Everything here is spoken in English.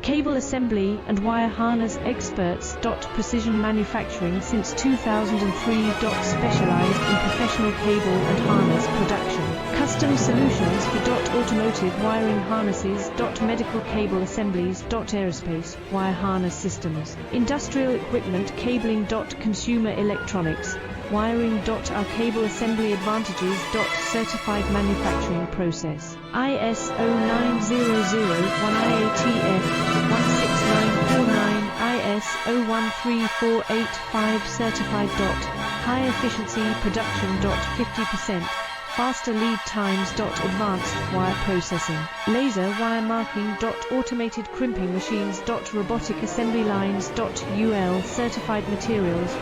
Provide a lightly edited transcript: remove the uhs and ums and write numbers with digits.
Cable assembly and wire harness experts. Precision manufacturing since 2003. Specialized in professional cable and harness production. Custom solutions for automotive wiring harnesses. Medical cable assemblies. Aerospace wire harness systems. Industrial equipment cabling. Consumer electronics wiring. Our cable assembly advantages. Certified manufacturing process. ISO 9001 IATF 16949 ISO 13485 certified. High efficiency production. 50% faster lead times. Advanced wire processing, laser wire marking. Automated crimping machines. Robotic assembly lines. UL certified materials.